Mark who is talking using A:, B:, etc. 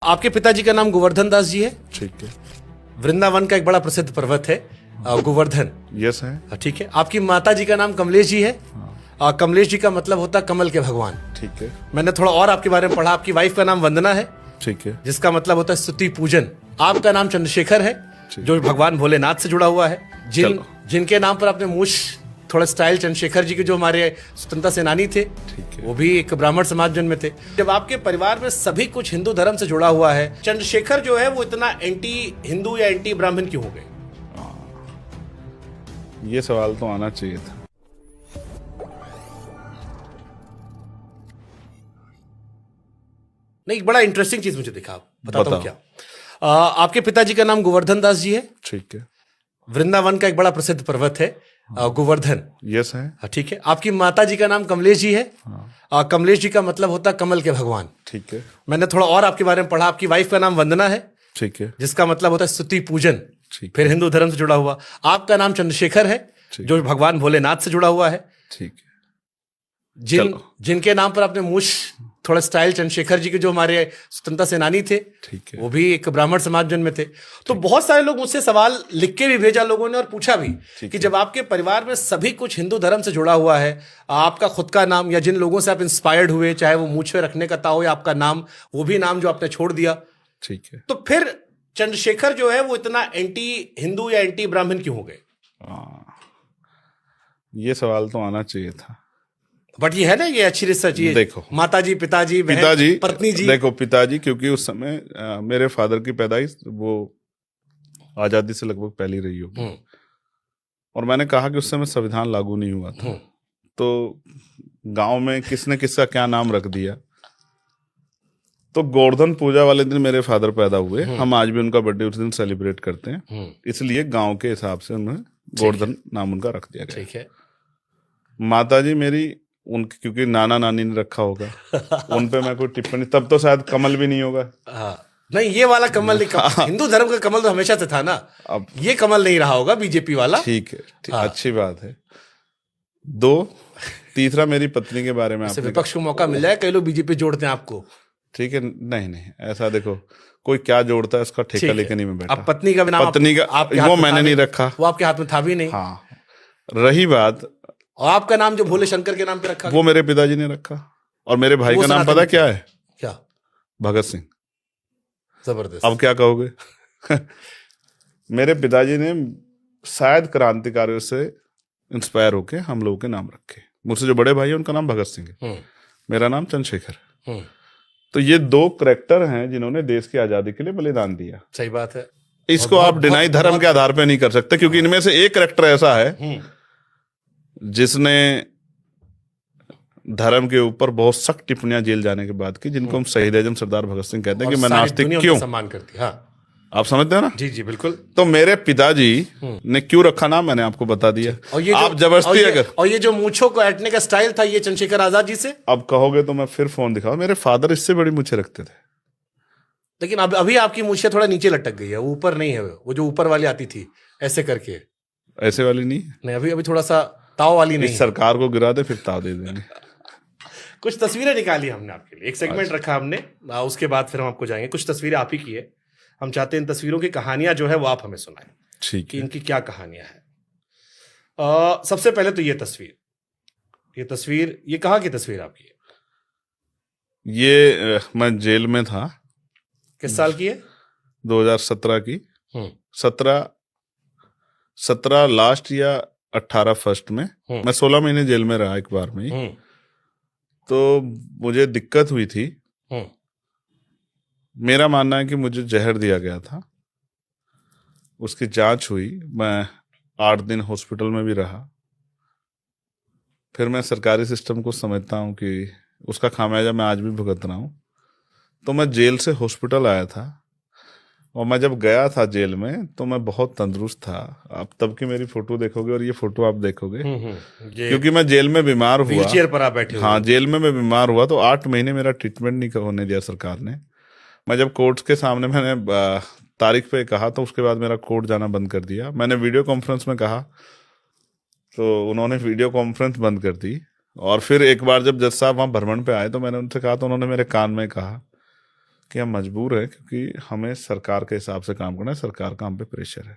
A: आपके पिताजी का नाम गोवर्धन दास जी है।
B: ठीक है।
A: वृंदावन का एक बड़ा प्रसिद्ध पर्वत है गोवर्धन।
B: यस है।
A: ठीक है। आपकी माता जी का नाम कमलेश जी है। कमलेश जी का मतलब होता है कमल के भगवान।
B: ठीक है।
A: मैंने थोड़ा और आपके बारे में पढ़ा। आपकी वाइफ का नाम वंदना है,
B: ठीक है।
A: जिसका मतलब होता है स्तुति पूजन। आपका नाम चंद्रशेखर है, जो भगवान भोलेनाथ से जुड़ा हुआ है। जिनके नाम पर आपने मूछ थोड़ा स्टाइल, चंद्रशेखर जी के जो हमारे स्वतंत्रता सेनानी थे,
B: ठीक है।
A: वो भी एक ब्राह्मण समाज जन्म में थे। जब आपके परिवार में सभी कुछ हिंदू धर्म से जुड़ा हुआ है, चंद्रशेखर जो है वो इतना एंटी हिंदू या एंटी ब्राह्मण क्यों हो गए?
B: ये सवाल तो आना चाहिए था।
A: नहीं, एक बड़ा इंटरेस्टिंग चीज मुझे दिखा, बताता हूँ
B: बताओ।
A: क्या। आपके पिताजी का नाम गोवर्धन दास जी है।
B: ठीक है।
A: वृंदावन का एक बड़ा प्रसिद्ध पर्वत है गोवर्धन।
B: यस है।
A: ठीक है। आपकी माता जी का नाम कमलेश जी है। कमलेश जी का मतलब होता है कमल के भगवान।
B: ठीक है।
A: मैंने थोड़ा और आपके बारे में पढ़ा। आपकी वाइफ का नाम वंदना है,
B: ठीक है।
A: जिसका मतलब होता है स्तुति पूजन।
B: ठीक
A: फिर हिंदू धर्म से जुड़ा हुआ। आपका नाम चंद्रशेखर है, जो भगवान भोलेनाथ से जुड़ा हुआ है।
B: ठीक है।
A: जिनके नाम पर आपने मूछ थोड़ा स्टाइल, चंद्रशेखर जी के जो हमारे स्वतंत्रता सेनानी थे,
B: ठीक है।
A: वो भी एक ब्राह्मण समाज जन्म में थे। तो बहुत सारे लोग मुझसे सवाल लिख के भी भेजा लोगों ने, और पूछा भी कि जब आपके परिवार में सभी कुछ हिंदू धर्म से जुड़ा हुआ है, आपका खुद का नाम या जिन लोगों से आप इंस्पायर्ड हुए, चाहे वो मूछ पे रखने का ताओ या आपका नाम, वो भी नाम जो आपने छोड़ दिया,
B: ठीक है।
A: तो फिर चंद्रशेखर जो है वो इतना एंटी हिंदू या एंटी ब्राह्मण क्यों हो गए?
B: ये सवाल तो आना चाहिए था।
A: बट ये है ना, ये अच्छी रिसर्च। ये
B: देखो,
A: माताजी, पिताजी, बहन,
B: पिताजी,
A: पत्नी जी।
B: देखो पिताजी, क्योंकि उस समय मेरे फादर की पैदाइश वो आजादी से लगभग पहले रही होगी, और मैंने कहा कि उस समय संविधान लागू नहीं हुआ था, तो गांव में किसने किसका क्या नाम रख दिया। तो गोवर्धन पूजा वाले दिन मेरे फादर पैदा हुए। हम आज भी उनका बर्थडे उस दिन सेलिब्रेट करते हैं, इसलिए गांव के हिसाब से उन्हें गोवर्धन नाम उनका रख दिया गया।
A: ठीक है।
B: माता जी मेरी, उनके क्योंकि नाना नानी ने रखा होगा, उन पे मैं कोई टिप्पणी, तब तो शायद कमल भी नहीं होगा।
A: नहीं, ये वाला कमल नहीं। हिंदू धर्म का कमल तो हमेशा से था ना।
B: अब
A: ये कमल नहीं रहा होगा बीजेपी वाला।
B: ठीक है, अच्छी बात है। दो, तीसरा मेरी पत्नी के बारे में आपने
A: विपक्ष को मौका मिल जाए, कई लोग बीजेपी जोड़ते हैं आपको।
B: ठीक है, नहीं नहीं, ऐसा देखो, कोई क्या जोड़ता है उसका ठेका लेके नहीं मैं बैठा।
A: अब पत्नी का भी नाम,
B: पत्नी का वो मैंने नहीं रखा,
A: वो आपके हाथ में था भी नहीं।
B: हाँ, रही बात,
A: और आपका नाम जो भोले शंकर के नाम पे रखा,
B: वो मेरे पिताजी ने रखा। और मेरे भाई का नाम पता क्या है?
A: क्या?
B: भगत सिंह।
A: जबरदस्त।
B: अब क्या कहोगे? मेरे पिताजी ने शायद क्रांतिकारियों से इंस्पायर होके हम लोगों के नाम रखे। मुझसे जो बड़े भाई है उनका नाम भगत सिंह है, मेरा नाम चंद्रशेखर। तो ये दो करैक्टर हैं जिन्होंने देश की आजादी के लिए बलिदान दिया।
A: सही बात है।
B: इसको आप डिनाई धर्म के आधार पे नहीं कर सकते, क्योंकि इनमें से एक करैक्टर ऐसा है जिसने धर्म के ऊपर बहुत सख्त टिप्पणियां जेल जाने के बाद की, जिनको हम शहीद आजम सरदार भगत सिंह कहते हैं कि मैं नास्तिक क्यों।
A: सम्मान करती है। हाँ,
B: आप समझते हैं ना?
A: जी जी बिल्कुल।
B: तो मेरे पिताजी ने क्यों रखा नाम मैंने आपको बता दिया।
A: और ये
B: आप जबरदस्ती अगर,
A: और ये जो मूंछों को ऐंठने का स्टाइल था, ये चंद्रशेखर आजाद जी से।
B: अब कहोगे तो मैं फिर फोन दिखाऊं, मेरे फादर इससे बड़ी मूंछें रखते थे।
A: लेकिन अभी आपकी मूंछें थोड़ा नीचे लटक गई है, वो ऊपर नहीं है। वो जो ऊपर वाली आती थी ऐसे करके,
B: ऐसे वाली नहीं,
A: अभी थोड़ा सा ताव वाली नहीं।
B: इस सरकार को गिरा दे फिर ताव दे देंगे।
A: कुछ तस्वीरें निकाली हमने आपके लिए, एक सेगमेंट रखा हमने, उसके बाद फिर हम आपको जाएंगे। कुछ तस्वीरें आप ही की है, हम चाहते हैं इन तस्वीरों की कहानियां जो है वो आप हमें सुनाएं।
B: ठीक
A: कि
B: है।
A: इनकी क्या कहानियां हैं। सबसे पहले तो ये तस्वीर ये कहाँ की तस्वीर आपकी है?
B: ये मैं जेल में था।
A: किस साल की है?
B: 2017 की। 17 लास्ट या 18 फर्स्ट में। मैं 16 महीने जेल में रहा एक बार में ही। तो मुझे दिक्कत हुई थी। मेरा मानना है कि मुझे जहर दिया गया था। उसकी जांच हुई, मैं 8 दिन हॉस्पिटल में भी रहा। फिर मैं सरकारी सिस्टम को समझता हूँ कि उसका खामियाजा मैं आज भी भुगत रहा हूँ। तो मैं जेल से हॉस्पिटल आया था, और मैं जब गया था जेल में तो मैं बहुत तंदुरुस्त था। आप तब की मेरी फोटो देखोगे और ये फोटो आप देखोगे, क्योंकि मैं जेल में बीमार हुआ।
A: व्हीलचेयर पर आप बैठे हुए।
B: हाँ, जेल में मैं बीमार हुआ तो 8 महीने मेरा ट्रीटमेंट नहीं होने दिया सरकार ने। मैं जब कोर्ट के सामने मैंने तारीख पे कहा तो उसके बाद मेरा कोर्ट जाना बंद कर दिया। मैंने वीडियो कॉन्फ्रेंस में कहा तो उन्होंने वीडियो कॉन्फ्रेंस बंद कर दी। और फिर एक बार जब जज साहब वहाँ भ्रमण पे आए तो मैंने उनसे कहा तो उन्होंने मेरे कान में कहा कि हम मजबूर हैं, क्योंकि हमें सरकार के हिसाब से काम करना है, सरकार का हम पे प्रेशर है।